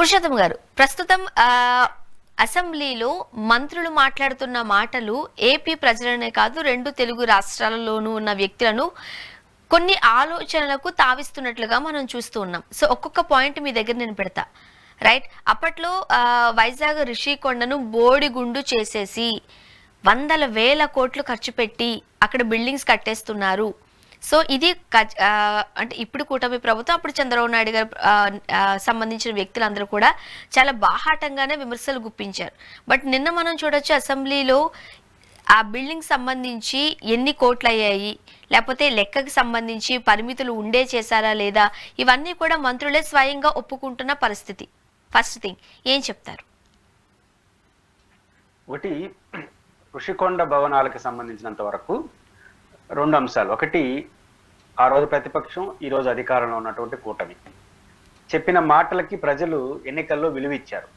పురుషోత్తం గారు, ప్రస్తుతం అసెంబ్లీలో మంత్రులు మాట్లాడుతున్న మాటలు ఏపీ ప్రజలనే కాదు, రెండు తెలుగు రాష్ట్రాలలోనూ ఉన్న వ్యక్తులను కొన్ని ఆలోచనలకు తావిస్తున్నట్లుగా మనం చూస్తూ ఉన్నాం. సో ఒక్కొక్క పాయింట్ మీ దగ్గర నేను పెడతా. రైట్, అప్పట్లో వైజాగ్ రిషికొండను బోడిగుండు చేసేసి వందల వేల కోట్లు ఖర్చు పెట్టి అక్కడ బిల్డింగ్స్ కట్టేస్తున్నారు. సో ఇది అంటే ఇప్పుడు కూటమి ప్రభుత్వం, అప్పుడు చంద్రబాబు నాయుడు గారు సంబంధించిన వ్యక్తులందరూ కూడా చాలా బాహాటంగానే విమర్శలు గుప్పించారు. బట్ నిన్న మనం చూడొచ్చు అసెంబ్లీలో ఆ బిల్డింగ్ సంబంధించి ఎన్ని కోట్లు అయ్యాయి, లేకపోతే లెక్కకి సంబంధించి పరిమితులు ఉండే చేశారా లేదా, ఇవన్నీ కూడా మంత్రులే స్వయంగా ఒప్పుకుంటున్న పరిస్థితి. ఫస్ట్ థింగ్ ఏం చెప్తారు? ఒకటి, ఋషికొండ భవనాలకు సంబంధించినంత వరకు రెండు అంశాలు. ఒకటి, ఆ రోజు ప్రతిపక్షం, ఈ రోజు అధికారంలో ఉన్నటువంటి కూటమి చెప్పిన మాటలకి ప్రజలు ఎన్నికల్లో విలువ ఇచ్చారు.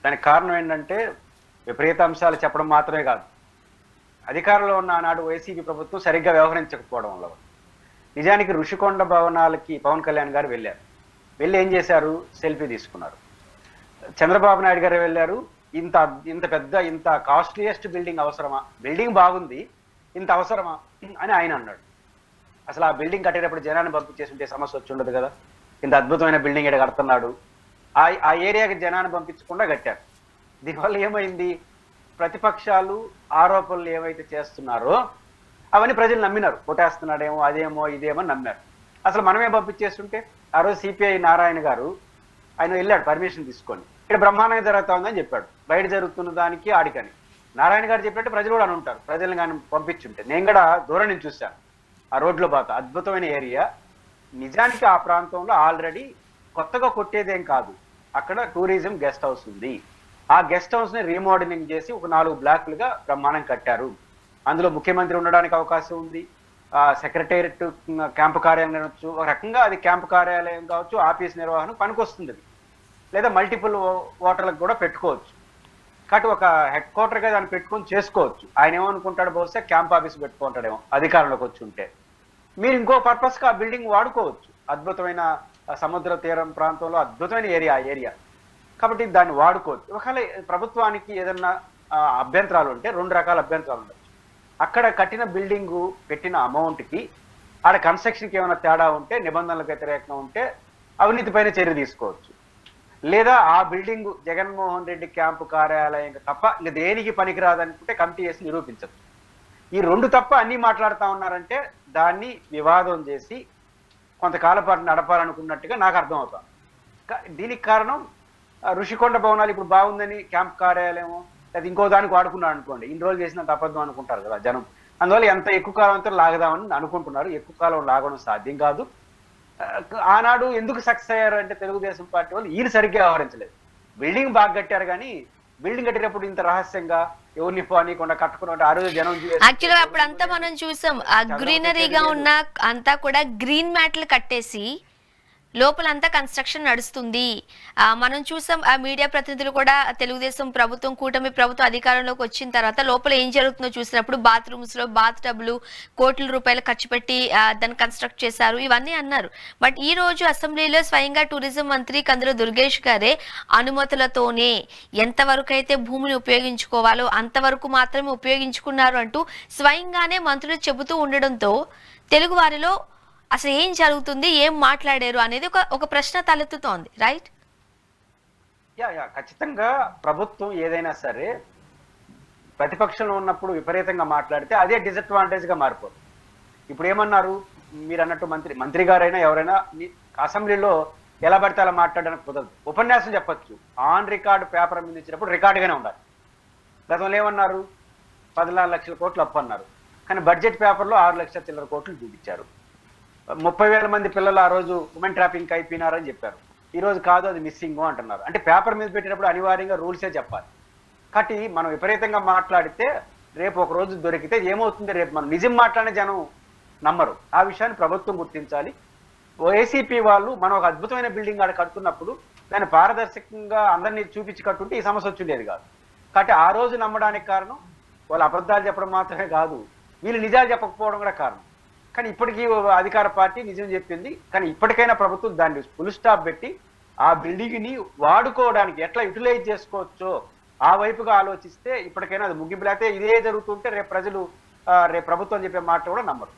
దానికి కారణం ఏంటంటే విపరీత అంశాలు చెప్పడం మాత్రమే కాదు, అధికారంలో ఉన్న ఆనాడు వైసీపీ ప్రభుత్వం సరిగ్గా వ్యవహరించకపోవడం వల్ల. నిజానికి ఋషికొండ భవనాలకి పవన్ కళ్యాణ్ గారు వెళ్ళారు. వెళ్ళి ఏం చేశారు? సెల్ఫీ తీసుకున్నారు. చంద్రబాబు నాయుడు గారు వెళ్ళారు. ఇంత ఇంత పెద్ద ఇంత కాస్ట్లీయెస్ట్ బిల్డింగ్ అవసరమా, బిల్డింగ్ బాగుంది, ఇంత అవసరమా అని ఆయన అన్నాడు. అసలు ఆ బిల్డింగ్ కట్టేటప్పుడు జనాన్ని పంపించేస్తుంటే సమస్య వచ్చి ఉండదు కదా. ఇంత అద్భుతమైన బిల్డింగ్ ఇక్కడ కడుతున్నాడు, ఆ ఏరియాకి జనాన్ని పంపించకుండా కట్టారు. దీనివల్ల ఏమైంది? ప్రతిపక్షాలు ఆరోపణలు ఏవైతే చేస్తున్నారో అవన్నీ ప్రజలు నమ్మినారు. కొట్టేస్తున్నాడేమో, అదేమో ఇదేమో నమ్మారు. అసలు మనమే పంపించేస్తుంటే, ఆ రోజు సిపిఐ నారాయణ గారు ఆయన వెళ్ళాడు పర్మిషన్ తీసుకొని, ఇక్కడ బ్రహ్మాండంగా జరుగుతా ఉందని చెప్పాడు. బయట జరుగుతున్న దానికి ఆడికని నారాయణ గారు చెప్పినట్టు ప్రజలు కూడా అని ఉంటారు. ప్రజలను కానీ పంపించుంటే, నేను కూడా దూరం నుంచి చూశాను ఆ రోడ్లో బాత, అద్భుతమైన ఏరియా. నిజానికి ఆ ప్రాంతంలో ఆల్రెడీ కొత్తగా కొట్టేదేం కాదు, అక్కడ టూరిజం గెస్ట్ హౌస్ ఉంది. ఆ గెస్ట్ హౌస్ ని రీమోడలింగ్ చేసి ఒక 4 బ్లాకులుగా బ్రహ్మాండం కట్టారు. అందులో ముఖ్యమంత్రి ఉండడానికి అవకాశం ఉంది, సెక్రటేరియట్ క్యాంపు కార్యాలయం కావచ్చు, ఒక రకంగా అది క్యాంపు కార్యాలయం కావచ్చు, ఆఫీస్ నిర్వహణ పనికొస్తుంది. లేదా మల్టిపుల్ ఓటర్లకు కూడా పెట్టుకోవచ్చు. కాబట్టి ఒక హెడ్ క్వార్టర్గా దాన్ని పెట్టుకొని చేసుకోవచ్చు. ఆయన ఏమనుకుంటాడు, బహుశా క్యాంప్ ఆఫీస్ పెట్టుకుంటాడేమో అధికారంలోకి వచ్చి ఉంటే. మీరు ఇంకో పర్పస్గా ఆ బిల్డింగ్ వాడుకోవచ్చు. అద్భుతమైన సముద్ర తీరం ప్రాంతంలో అద్భుతమైన ఏరియా కాబట్టి దాన్ని వాడుకోవచ్చు. ఒకవేళ ప్రభుత్వానికి ఏదన్నా అభ్యంతరాలు ఉంటే 2 రకాల అభ్యంతరాలు ఉండొచ్చు. అక్కడ కట్టిన బిల్డింగు పెట్టిన అమౌంట్కి ఆడ కన్స్ట్రక్షన్కి ఏమైనా తేడా ఉంటే, నిబంధనలకు వ్యతిరేకంగా ఉంటే అవినీతి పైన చర్య తీసుకోవచ్చు. లేదా ఆ బిల్డింగ్ జగన్మోహన్ రెడ్డి క్యాంపు కార్యాలయం తప్ప ఇంకా దేనికి పనికిరాదనుకుంటే కమిటీ వేసి నిరూపించచ్చు. ఈ 2 తప్ప అన్నీ మాట్లాడుతూ ఉన్నారంటే దాన్ని వివాదం చేసి కొంతకాలం పాటు నడపాలనుకున్నట్టుగా నాకు అర్థమవుతాను. దీనికి కారణం ఋషికొండ భవనాలు ఇప్పుడు బాగుందని క్యాంప్ కార్యాలయం లేదా ఇంకో దానికి వాడుకున్నాడు అనుకోండి, ఇన్ని రోజులు చేసినంత అబద్ధం అనుకుంటారు కదా జనం. అందువల్ల ఎంత ఎక్కువ కాలం అంతా లాగదామని అనుకుంటున్నారు. ఎక్కువ కాలం లాగడం సాధ్యం కాదు. ఆనాడు ఎందుకు సక్సెస్ అయ్యారు అంటే తెలుగుదేశం పార్టీ వాళ్ళు ఈయన సరిగ్గా వ్యవహరించలేదు. బిల్డింగ్ బాగా కట్టారు, కానీ బిల్డింగ్ కట్టేటప్పుడు ఇంత రహస్యంగా ఎవరిని పోనీకుండా కట్టుకున్నట్టు ఆ రోజు జనం యాక్చువల్గా అప్పుడంతా మనం చూసాం, గ్రీనరీగా ఉన్న అంతా కూడా గ్రీన్ మ్యాట్లు కట్టేసి లోపలంతా కన్స్ట్రక్షన్ నడుస్తుంది. మనం చూసాం, ఆ మీడియా ప్రతినిధులు కూడా తెలుగుదేశం ప్రభుత్వం, కూటమి ప్రభుత్వం అధికారంలోకి వచ్చిన తర్వాత లోపల ఏం జరుగుతుందో చూసినప్పుడు బాత్రూమ్స్ లో బాత్ టబ్లు కోట్ల రూపాయలు ఖర్చు పెట్టి దాన్ని కన్స్ట్రక్ట్ చేశారు, ఇవన్నీ అన్నారు. బట్ ఈ రోజు అసెంబ్లీలో స్వయంగా టూరిజం మంత్రి కందుల దుర్గేష్ గారే అనుమతులతోనే ఎంతవరకు అయితే భూమిని ఉపయోగించుకోవాలో అంతవరకు మాత్రమే ఉపయోగించుకున్నారు అంటూ స్వయంగానే మంత్రులు చెబుతూ ఉండడంతో తెలుగు వారిలో అసలు ఏం జరుగుతుంది, ఏం మాట్లాడారు అనేది ఒక ప్రశ్న తలెత్తుతోంది. రైట్? ఖచ్చితంగా ప్రభుత్వం ఏదైనా సరే ప్రతిపక్షంలో ఉన్నప్పుడు విపరీతంగా మాట్లాడితే అదే డిసడ్వాంటేజ్ గా మారిపోతుంది. ఇప్పుడు ఏమన్నారు మీరు అన్నట్టు, మంత్రి గారైనా ఎవరైనా అసెంబ్లీలో ఎలా పడితే అలా మాట్లాడడానికి కుదరదు. ఉపన్యాసం చెప్పచ్చు, ఆన్ రికార్డు పేపర్ మీద ఇచ్చినప్పుడు రికార్డుగానే ఉండాలి. గతంలో ఏమన్నారు? 14 లక్షల కోట్లు అప్పు అన్నారు, కానీ బడ్జెట్ పేపర్లో 6 లక్షల చిల్లర కోట్లు చూపించారు. 30,000 మంది పిల్లలు ఆ రోజు ఉమెన్ ట్రాపింగ్ అయిపోయినారని చెప్పారు. ఈ రోజు కాదు, అది మిస్సింగ్ అంటున్నారు. అంటే పేపర్ మీద పెట్టినప్పుడు అనివార్యంగా రూల్సే చెప్పాలి. కాబట్టి మనం విపరీతంగా మాట్లాడితే రేపు ఒక రోజు దొరికితే ఏమవుతుంది, రేపు మనం నిజం మాట్లాడిన జనం నమ్మరు. ఆ విషయాన్ని ప్రభుత్వం గుర్తించాలి. ఏసీపీ వాళ్ళు మనం ఒక అద్భుతమైన బిల్డింగ్ ఆడ కడుతున్నప్పుడు దాన్ని పారదర్శకంగా అందరినీ చూపించి కట్టుంటే ఈ సమస్య వచ్చిండేది కాదు. కాబట్టి ఆ రోజు నమ్మడానికి కారణం వాళ్ళు అబద్ధాలు చెప్పడం మాత్రమే కాదు, వీళ్ళు నిజాలు చెప్పకపోవడం కూడా కారణం. కానీ ఇప్పటికీ అధికార పార్టీ నిజం చెప్పింది, కానీ ఇప్పటికైనా ప్రభుత్వం దాన్ని ఫుల్ స్టాప్ పెట్టి ఆ బిల్డింగ్ ని వాడుకోవడానికి ఎట్లా యూటిలైజ్ చేసుకోవచ్చో ఆ వైపుగా ఆలోచిస్తే ఇప్పటికైనా అది ముగింపు. లేకపోతే ఇదే జరుగుతుంటే రేపు ప్రజలు రేపు ప్రభుత్వం చెప్పే మాట కూడా నమ్మరు.